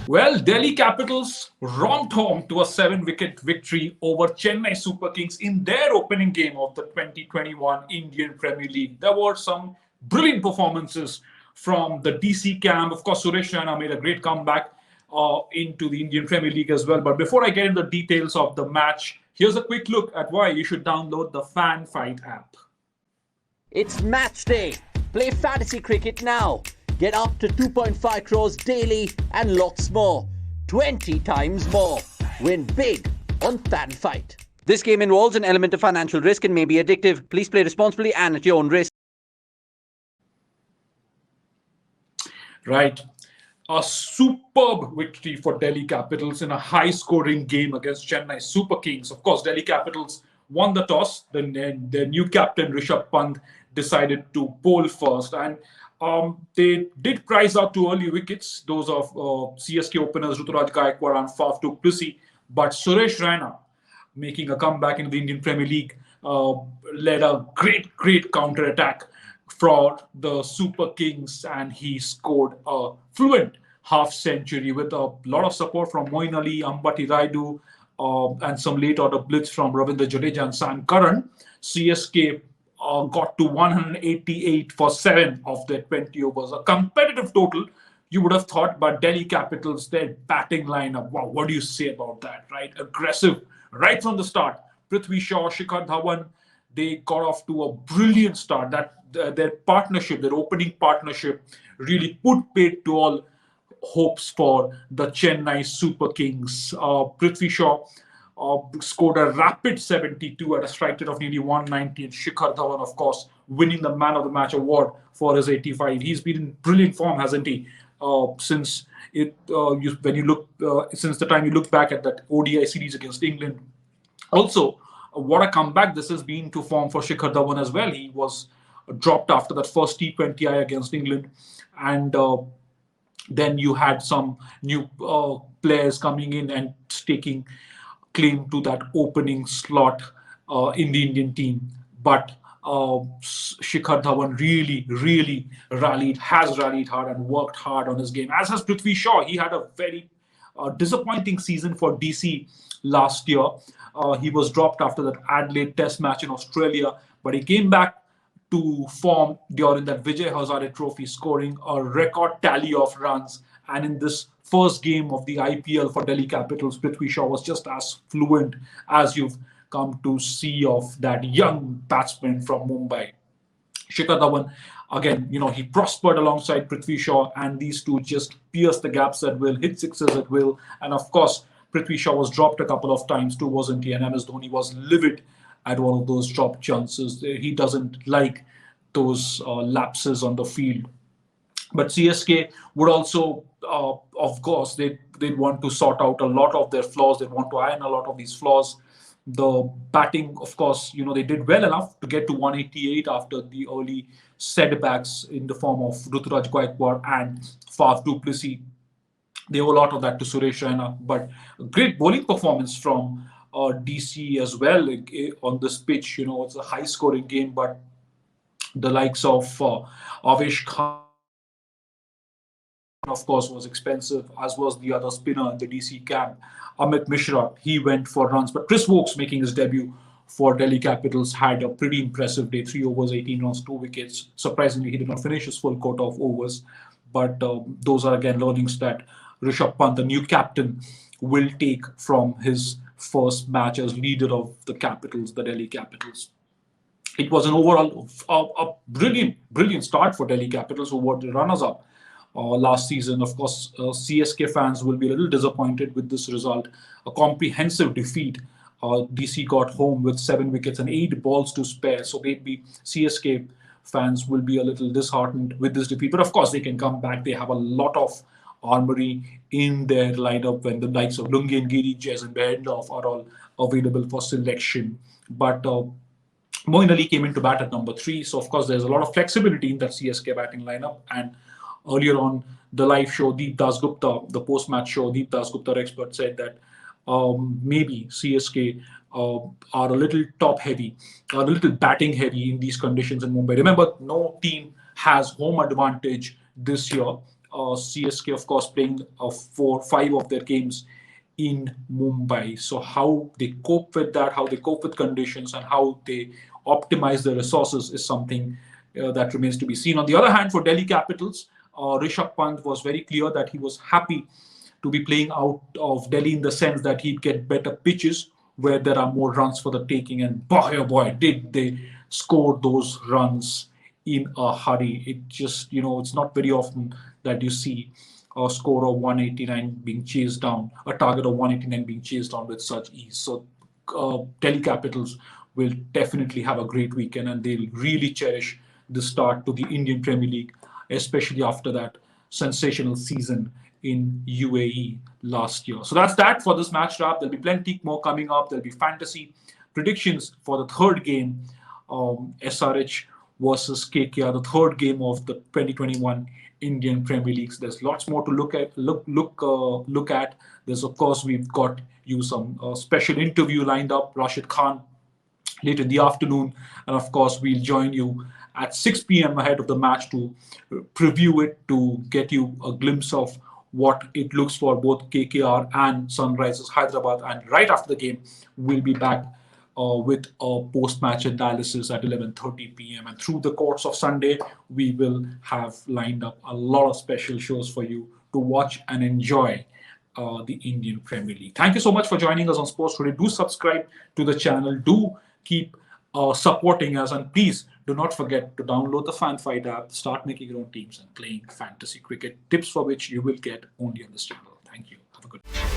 Well, Delhi Capitals romped home to a 7-wicket victory over Chennai Super Kings in their opening game of the 2021 Indian Premier League. There were some brilliant performances from the DC camp. Of course, Suresh Raina made a great comeback into the Indian Premier League as well. But before I get into the details of the match, here's a quick look at why you should download the Fan Fight app. It's match day. Play fantasy cricket now. Get up to 2.5 crores daily and lots more. 20 times more. Win big on Fan Fight. This game involves an element of financial risk and may be addictive. Please play responsibly and at your own risk. Right. A superb victory for Delhi Capitals in a high-scoring game against Chennai Super Kings. Of course, Delhi Capitals won the toss. Then their new captain, Rishabh Pant, decided to bowl first. And they did prize out two early wickets, those of CSK openers Ruturaj Gaikwad and Faf du Plessis. But Suresh Raina, making a comeback in the Indian Premier League, led a great counter-attack for the Super Kings, and he scored a fluent half century with a lot of support from Moeen Ali, Ambati Raidu, and some late order blitz from Ravindra Jadeja and Sam Curran. CSK got to 188 for 7 of their 20 overs. A competitive total, you would have thought, but Delhi Capitals, their batting lineup, wow, what do you say about that, right? Aggressive right from the start. Prithvi Shaw, Shikhar Dhawan, they got off to a brilliant start. That their partnership, their opening partnership, really put paid to all hopes for the Chennai Super Kings. Prithvi Shaw scored a rapid 72 at a strike rate of nearly 190, and Shikhar Dhawan, of course, winning the Man of the Match award for his 85. He's been in brilliant form, hasn't he? Since since the time you look back at that ODI series against England. Also, what a comeback this has been to form for Shikhar Dhawan as well. He was dropped after that first T20I against England, and then you had some new players coming in and taking claim to that opening slot in the Indian team. But Shikhar Dhawan really has rallied hard and worked hard on his game, as has Prithvi Shaw. He had a very disappointing season for DC last year. He was dropped after that Adelaide Test match in Australia, but he came back to form during that Vijay Hazare Trophy, scoring a record tally of runs. And in this first game of the IPL for Delhi Capitals, Prithvi Shaw was just as fluent as you've come to see of that young batsman from Mumbai. Shikhar Dhawan, again, he prospered alongside Prithvi Shaw, and these two just pierced the gaps at will, hit sixes at will. And of course, Prithvi Shaw was dropped a couple of times too, wasn't he? And MS Dhoni was livid at one of those drop chances. He doesn't like those lapses on the field. But CSK would also, of course, they'd want to sort out a lot of their flaws. They'd want to iron a lot of these flaws. The batting, of course, they did well enough to get to 188 after the early setbacks in the form of Ruturaj Gaikwad and Faf du Plessis. They owe a lot of that to Suresh Raina, but a great bowling performance from DC as well on this pitch. It's a high-scoring game, but the likes of Avesh Khan, of course, was expensive, as was the other spinner in the DC camp, Amit Mishra. He went for runs, but Chris Wokes, making his debut for Delhi Capitals, had a pretty impressive day. 3 overs, 18 runs, 2 wickets. Surprisingly, he did not finish his full quota of overs, but those are again learnings that Rishabh Pant, the new captain, will take from his first match as leader of the Capitals, the Delhi Capitals. It was an overall a brilliant start for Delhi Capitals, who were the runners-up last season. Of course, CSK fans will be a little disappointed with this result. A comprehensive defeat. DC got home with 7 wickets and 8 balls to spare. So CSK fans will be a little disheartened with this defeat. But of course, they can come back. They have a lot of armory in their lineup when the likes of Lungi and Giri, Jez and Behendorf are all available for selection. But Moeen Ali came into bat at number 3. So, of course, there's a lot of flexibility in that CSK batting lineup. And earlier on the live show, Deep Dasgupta, the post-match show, Deep Dasgupta, our expert, said that maybe CSK are a little top-heavy, a little batting-heavy in these conditions in Mumbai. Remember, no team has home advantage this year. CSK, of course, playing 4-5 of their games in Mumbai. So how they cope with that, how they cope with conditions, and how they optimize their resources is something that remains to be seen. On the other hand, for Delhi Capitals, Rishabh Pant was very clear that he was happy to be playing out of Delhi in the sense that he'd get better pitches where there are more runs for the taking. And boy, oh boy, did they score those runs in a hurry. It just, it's not very often that you see a score of 189 being chased down, a target of 189 being chased down with such ease. So Delhi Capitals will definitely have a great weekend, and they'll really cherish the start to the Indian Premier League, especially after that sensational season in UAE last year. So that's that for this match wrap. There'll be plenty more coming up. There'll be fantasy predictions for the third game, SRH versus KKR, the third game of the 2021 Indian Premier League. There's lots more to look at. There's, of course, we've got you some special interview lined up, Rashid Khan, late in the afternoon. And of course, we'll join you at 6 p.m. ahead of the match to preview it, to get you a glimpse of what it looks for both KKR and Sunrisers Hyderabad. And right after the game, we'll be back with a post-match analysis at 11:30 p.m. And through the course of Sunday, we will have lined up a lot of special shows for you to watch and enjoy the Indian Premier League. Thank you so much for joining us on Sports Today. Do subscribe to the channel. Do keep supporting us. And please do not forget to download the FanFight app, start making your own teams and playing fantasy cricket, tips for which you will get only on this channel. Thank you. Have a good day.